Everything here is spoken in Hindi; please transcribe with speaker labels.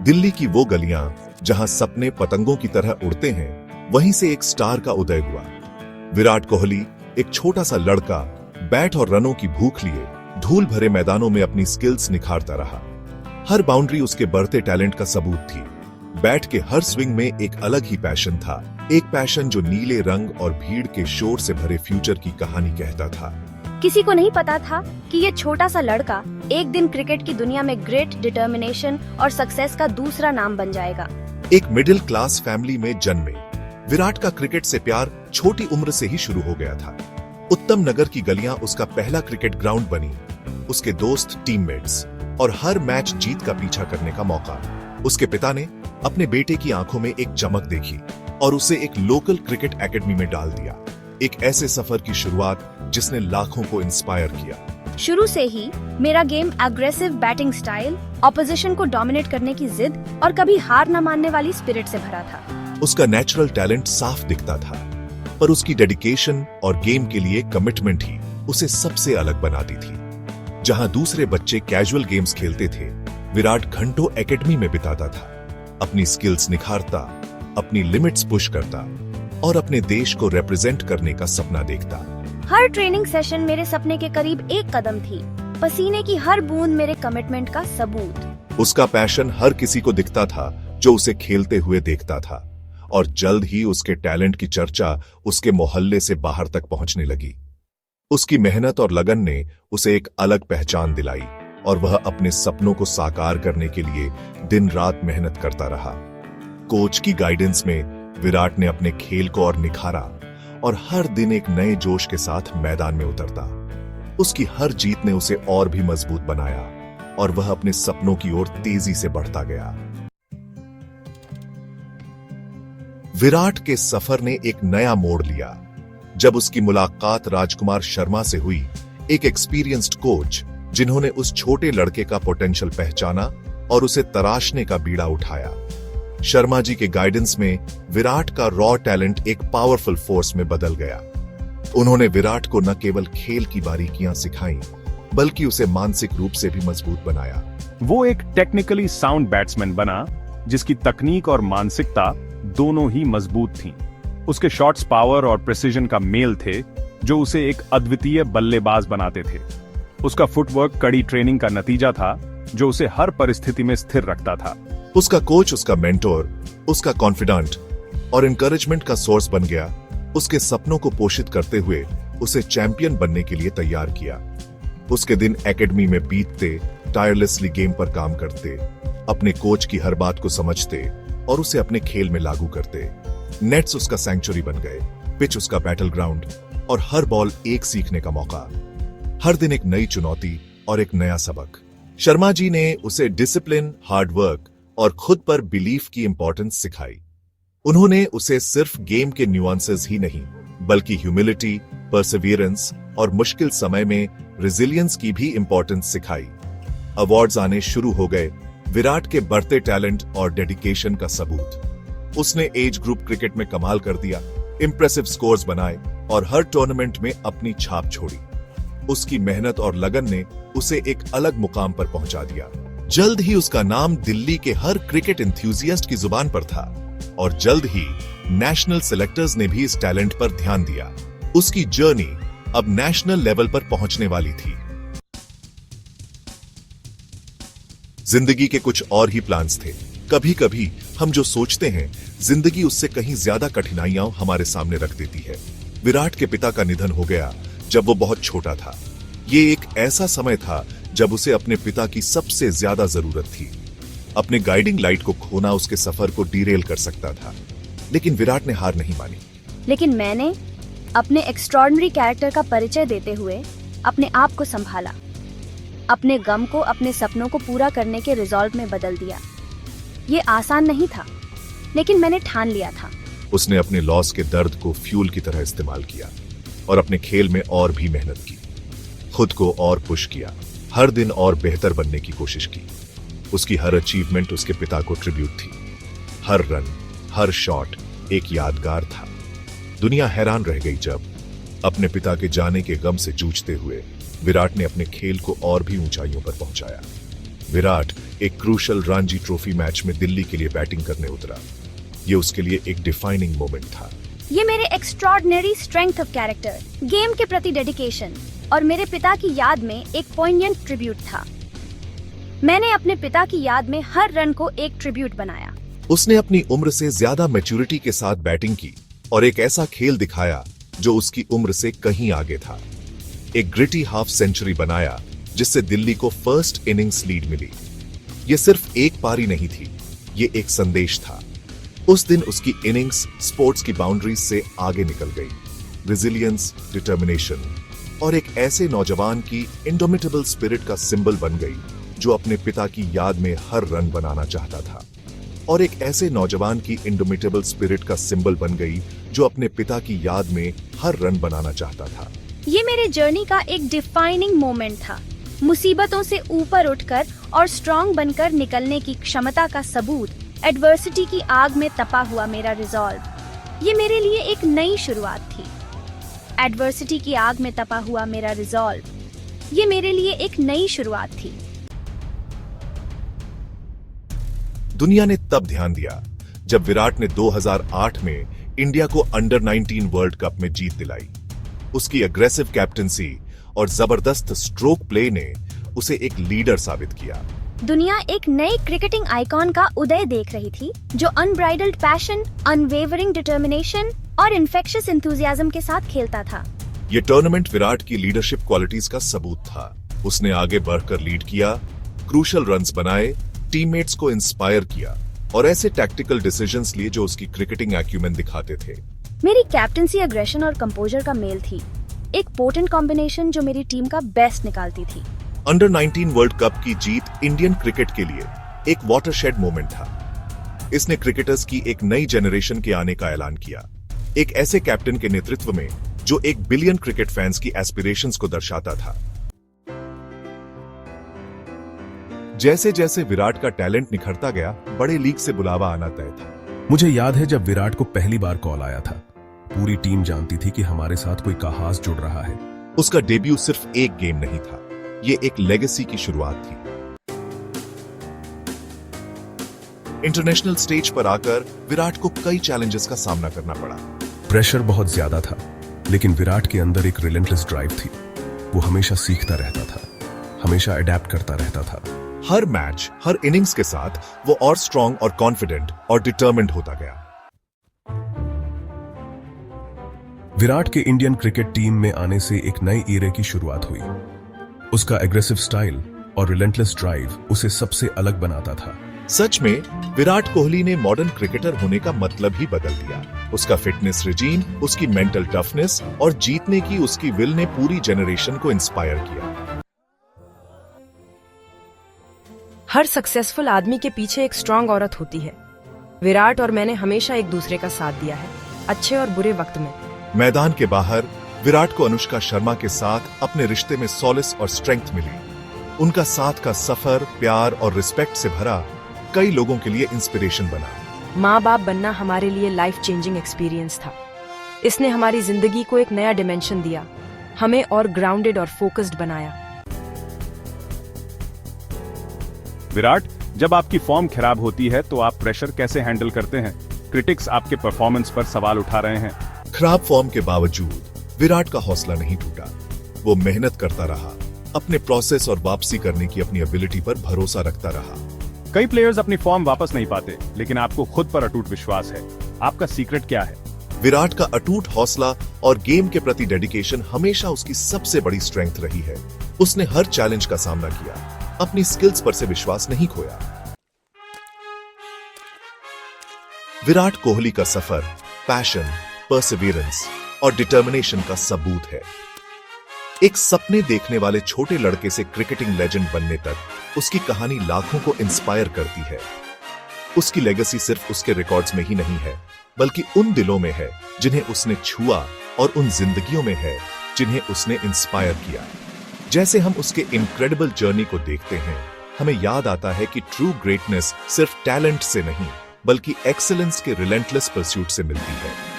Speaker 1: दिल्ली की वो गलियां जहां सपने पतंगों की तरह उड़ते हैं, वहीं से एक स्टार का उदय हुआ। विराट कोहली, एक छोटा सा लड़का, बैट और रनों की भूख लिए धूल भरे मैदानों में अपनी स्किल्स निखारता रहा। हर बाउंड्री उसके बढ़ते टैलेंट का सबूत थी। बैट के हर स्विंग में एक अलग ही पैशन था, एक पैशन जो नीले रंग और भीड़ के शोर से भरे फ्यूचर की कहानी कहता था।
Speaker 2: किसी को नहीं पता था कि ये छोटा सा लड़का एक दिन क्रिकेट की दुनिया में ग्रेट डिटर्मिनेशन और सक्सेस का दूसरा नाम बन जाएगा।
Speaker 1: एक मिडिल क्लास फैमिली में जन्मे विराट का क्रिकेट से प्यार छोटी उम्र से ही शुरू हो गया था। उत्तम नगर की गलियां उसका पहला क्रिकेट ग्राउंड बनी, उसके दोस्त, टीममेट्स और हर मैच जीत का पीछा करने का मौका। उसके पिता ने अपने बेटे की आंखों में एक चमक देखी और उसे एक लोकल क्रिकेट एकेडमी में डाल दिया। एक ऐसे सफर की शुरुआत जिसने लाखों को इंस्पायर किया।
Speaker 2: शुरू से ही मेरा game aggressive batting style, opposition को डोमिनेट करने की जिद और कभी हार न मानने वाली स्पिरिट से भरा था।
Speaker 1: उसका नेचुरल टैलेंट साफ दिखता था, पर उसकी डेडिकेशन और गेम के लिए कमिटमेंट ही उसे सबसे अलग बनाती थी। जहां दूसरे बच्चे कैजुअल गेम्स खेलते थे, विराट घंटों एकेडमी में बिताता था, अपनी स्किल्स निखारता, अपनी लिमिट्स पुश करता और अपने देश को रिप्रेजेंट करने का सपना देखता।
Speaker 2: हर ट्रेनिंग सेशन मेरे सपने के करीब एक कदम थी। पसीने की हर बूंद मेरे कमिटमेंट का सबूत।
Speaker 1: उसका पैशन हर किसी को दिखता था जो उसे खेलते हुए देखता था, और जल्द ही उसके टैलेंट की चर्चा उसके मोहल्ले से बाहर तक पहुंचने लगी। उसकी मेहनत और लगन ने उसे एक अलग पहचान दिलाई और वह अपने सपनों को साकार करने के लिए दिन रात मेहनत करता रहा। कोच की गाइडेंस में विराट ने अपने खेल को और निखारा और हर दिन एक नए जोश के साथ मैदान में उतरता। उसकी हर जीत ने उसे और भी मजबूत बनाया और वह अपने सपनों की ओर तेजी से बढ़ता गया। विराट के सफर ने एक नया मोड़ लिया जब उसकी मुलाकात राजकुमार शर्मा से हुई, एक एक्सपीरियंस्ड कोच जिन्होंने उस छोटे लड़के का पोटेंशियल पहचाना और उसे तराशने का बीड़ा उठाया। शर्मा जी के गाइडेंस में विराट का रॉ टैलेंट एक पावरफुल फोर्स में बदल गया। उन्होंने विराट को न केवल खेल की बारीकियां सिखाई, बल्कि उसे मानसिक रूप से भी मजबूत बनाया।
Speaker 3: वो एक टेक्निकली साउंड बैट्समैन बना जिसकी तकनीक और मानसिकता दोनों ही मजबूत थीं। उसके शॉट्स पावर और प्रिसीजन का मेल थे जो उसे एक अद्वितीय बल्लेबाज बनाते थे। उसका फुटवर्क कड़ी ट्रेनिंग का नतीजा था जो उसे हर परिस्थिति में स्थिर रखता था।
Speaker 1: उसका कोच उसका मेंटोर, उसका कॉन्फिडेंट और एनकरेजमेंट का सोर्स बन गया। उसके सपनों को पोषित करते हुए उसे चैंपियन बनने के लिए तैयार किया। उसके दिन एकेडमी में बीतते, टायरलेसली गेम पर काम करते, अपने कोच की हर बात को समझते और उसे अपने खेल में लागू करते। नेट्स उसका सैंक्चुरी बन गए, पिच उसका बैटल ग्राउंड और हर बॉल एक सीखने का मौका। हर दिन एक नई चुनौती और एक नया सबक। शर्मा जी ने उसे डिसिप्लिन, हार्ड वर्क और खुद पर बिलीफ की इंपॉर्टेंस सिखाई। उन्होंने उसे सिर्फ गेम के न्यूआंसेस ही नहीं, बल्कि ह्यूमिलिटी, परसिवियरेंस और मुश्किल समय में रेजिलियंस की भी इंपॉर्टेंस सिखाई। अवार्ड्स आने शुरू हो गए, विराट के बढ़ते टैलेंट और डेडिकेशन का सबूत। उसने एज ग्रुप क्रिकेट में कमाल कर दिया, इंप्रेसिव स्कोर्स बनाए और हर टूर्नामेंट में अपनी छाप छोड़ी। उसकी मेहनत और लगन ने उसे एक अलग मुकाम पर पहुंचा दिया। जल्द ही उसका नाम दिल्ली के हर क्रिकेट एंथुसियास्ट की जुबान पर था और जल्द ही नेशनल सिलेक्टर्स ने भी इस टैलेंट पर ध्यान दिया। उसकी जर्नी अब नेशनल लेवल पर पहुंचने वाली थी। जिंदगी के कुछ और ही प्लान्स थे। कभी कभी हम जो सोचते हैं, जिंदगी उससे कहीं ज्यादा कठिनाइयां हमारे सामने रख देती है। विराट के पिता का निधन हो गया जब वो बहुत छोटा था। ये एक ऐसा समय था जब उसे अपने पिता की सबसे ज्यादा जरूरत थी। अपने गाइडिंग लाइट को खोना उसके सफर को डीरेल कर सकता था, लेकिन विराट ने हार नहीं मानी।
Speaker 2: लेकिन मैंने अपने एक्स्ट्रॉर्डिनरी कैरेक्टर का परिचय देते हुए अपने आप को संभाला, अपने गम को अपने सपनों को पूरा करने के रिजॉल्व में बदल दिया। ये आसान नहीं था, लेकिन मैंने ठान लिया था।
Speaker 1: उसने अपने लॉस के दर्द को फ्यूल की तरह इस्तेमाल किया और अपने खेल में और भी मेहनत की, खुद को और पुश किया, हर दिन और बेहतर बनने की कोशिश की। उसकी हर अचीवमेंट उसके पिता को ट्रिब्यूट थी। हर रन, हर शॉट एक यादगार था। दुनिया हैरान रह गई जब अपने पिता के जाने के गम से जूझते हुए विराट ने अपने खेल को और भी ऊंचाइयों पर पहुंचाया। विराट एक क्रूशल रणजी ट्रॉफी मैच में दिल्ली के लिए बैटिंग करने उतरा। ये उसके लिए एक डिफाइनिंग मोमेंट था।
Speaker 2: ये मेरे extraordinary strength of character, game के प्रति डेडिकेशन और मेरे पिता की याद में एक पॉइंटेंट ट्रिब्यूट था। मैंने अपने पिता की याद में हर रन को एक ट्रिब्यूट बनाया।
Speaker 1: उसने अपनी उम्र से ज्यादा मैच्योरिटी के साथ बैटिंग की और एक ऐसा खेल दिखाया जो उसकी उम्र से कहीं आगे था। एक ग्रिटी हाफ सेंचुरी बनाया जिससे दिल्ली को फर्स्ट इनिंग्स लीड मिली। यह सिर्फ एक पारी नहीं थी, ये एक संदेश था। उस दिन उसकी इनिंग्स स्पोर्ट्स की बाउंड्रीज से आगे निकल गई। रेजिलियंस, डिटर्मिनेशन और एक ऐसे नौजवान की इंडोमिटेबल स्पिरिट का सिंबल बन गई जो अपने पिता की याद में हर रन बनाना चाहता था। और एक ऐसे नौजवान की इंडोमिटेबल स्पिरिट का सिंबल बन गई जो अपने पिता की याद में हर रन बनाना चाहता था।
Speaker 2: ये मेरे जर्नी का एक डिफाइनिंग मोमेंट था। मुसीबतों से ऊपर उठकर और स्ट्रॉन्ग बनकर निकलने की क्षमता का सबूत, एडवर्सिटी की आग में तपा हुआ मेरा रिजॉल्व। ये मेरे लिए एक नई शुरुआत थी। एडवर्सिटी की आग में तपा हुआ मेरा रिजॉल्व, ये मेरे लिए एक नई शुरुआत थी।
Speaker 1: दुनिया ने तब ध्यान दिया जब विराट ने 2008 में इंडिया को अंडर 19 वर्ल्ड कप में जीत दिलाई। उसकी अग्रेसिव कैप्टनसी और जबरदस्त स्ट्रोक प्ले ने उसे एक लीडर साबित किया।
Speaker 2: दुनिया एक नई क्रिकेटिंग आइकॉन का उदय देख रही थी जो अनब्राइडल्ड पैशन, अनवेवरिंग डिटर्मिनेशन और इन्फेक्शियस एंथुसियाज्म के साथ खेलता था।
Speaker 1: ये टूर्नामेंट विराट की लीडरशिप क्वालिटीज का सबूत था। उसने आगे बढ़कर लीड किया, क्रूशल रन्स बनाए, टीममेट्स को इंस्पायर किया और ऐसे टैक्टिकल डिसीजंस लिए जो उसकी क्रिकेटिंग एक्यूमेन दिखाते थे।
Speaker 2: मेरी कैप्टनसी अग्रेशन और कंपोजर का मेल थी, एक पोटेंट कॉम्बिनेशन जो मेरी टीम का बेस्ट निकालती थी।
Speaker 1: अंडर 19 वर्ल्ड कप की जीत इंडियन क्रिकेट के लिए एक वाटरशेड मोमेंट था। इसने क्रिकेटर्स की एक नई जनरेशन के आने का ऐलान किया, एक ऐसे कैप्टन के नेतृत्व में जो 1 बिलियन क्रिकेट फैंस की एस्पिरेशंस को दर्शाता था। जैसे जैसे विराट का टैलेंट निखरता गया, बड़े लीग से बुलावा आना तय था।
Speaker 4: मुझे याद है जब विराट को पहली बार कॉल आया था, पूरी टीम जानती थी कि हमारे साथ कोई खास जुड़ रहा है।
Speaker 1: उसका डेब्यू सिर्फ एक गेम नहीं था, ये एक लेगेसी की शुरुआत थी। इंटरनेशनल स्टेज पर आकर विराट को कई चैलेंजेस का सामना करना पड़ा।
Speaker 4: प्रेशर बहुत ज्यादा था, लेकिन विराट के अंदर एक रिलेंटलेस ड्राइव थी। वो हमेशा सीखता रहता था, हमेशा अडेप्ट करता रहता था।
Speaker 1: हर मैच, हर इनिंग्स के साथ वो और स्ट्रांग और कॉन्फिडेंट और डिटर्मिन्ड होता गया।
Speaker 4: विराट के इंडियन क्रिकेट टीम में आने से एक नए ईरे की शुरुआत हुई। उसका एग्रेसिव स्टाइल और रिलेंटलेस ड्राइव उसे सबसे अलग बनाता था।
Speaker 1: सच में विराट कोहली ने मॉडर्न क्रिकेटर होने का मतलब ही बदल दिया। उसका फिटनेस रिजीम, उसकी मेंटल टफनेस और जीतने की उसकी विल ने पूरी जनरेशन को इंस्पायर किया।
Speaker 5: हर सक्सेसफुल आदमी के पीछे एक स्ट्रांग औरत होती है। विराट और मैंने हमेशा एक दूसरे का साथ दिया है, अच्छे और बुरे वक्त में।
Speaker 1: मैदान के बाहर विराट को अनुष्का शर्मा के साथ अपने रिश्ते में सॉलिस और स्ट्रेंथ मिली। उनका साथ का सफर प्यार और रिस्पेक्ट से भरा कई लोगों के लिए इंस्पिरेशन बना।
Speaker 5: माँ बाप बनना हमारे लिए लाइफ चेंजिंग एक्सपीरियंस था। इसने हमारी जिंदगी को एक नया डिमेंशन दिया, हमें और ग्राउंडेड और फोकस्ड बनाया।
Speaker 3: विराट, जब आपकी फॉर्म खराब होती है तो आप प्रेशर कैसे हैंडल करते हैं? क्रिटिक्स आपके परफॉर्मेंस पर सवाल उठा रहे हैं।
Speaker 1: खराब फॉर्म के बावजूद विराट का हौसला नहीं टूटा। वो मेहनत करता रहा, अपने प्रोसेस और वापसी करने की अपनी एबिलिटी पर भरोसा रखता रहा।
Speaker 3: कई प्लेयर्स अपनी फॉर्म वापस नहीं पाते, लेकिन आपको खुद पर अटूट विश्वास है। आपका सीक्रेट क्या है?
Speaker 1: विराट का अटूट हौसला और गेम के प्रति डेडिकेशन हमेशा उसकी सबसे बड़ी स्ट्रेंथ रही है। उसने हर चैलेंज का सामना किया, अपनी स्किल्स पर से विश्वास नहीं खोया। विराट कोहली का सफर पैशन, परसिवियरेंस और डिटर्मिनेशन का सबूत है। एक सपने देखने वाले छोटे लड़के से क्रिकेटिंग लेजेंड बनने तक उसकी कहानी लाखों को इंस्पायर करती है। उसकी लेगेसी सिर्फ उसके रिकॉर्ड्स में ही नहीं है, बल्कि उन दिलों में है जिन्हें उसने छुआ और उन जिंदगियों में है जिन्हें उसने इंस्पायर किया। जैसे हम उसके इनक्रेडिबल जर्नी को देखते हैं, हमें याद आता है कि ट्रू ग्रेटनेस सिर्फ टैलेंट से नहीं, बल्कि एक्सीलेंस के रिलेंटलेस परस्यूट से मिलती है।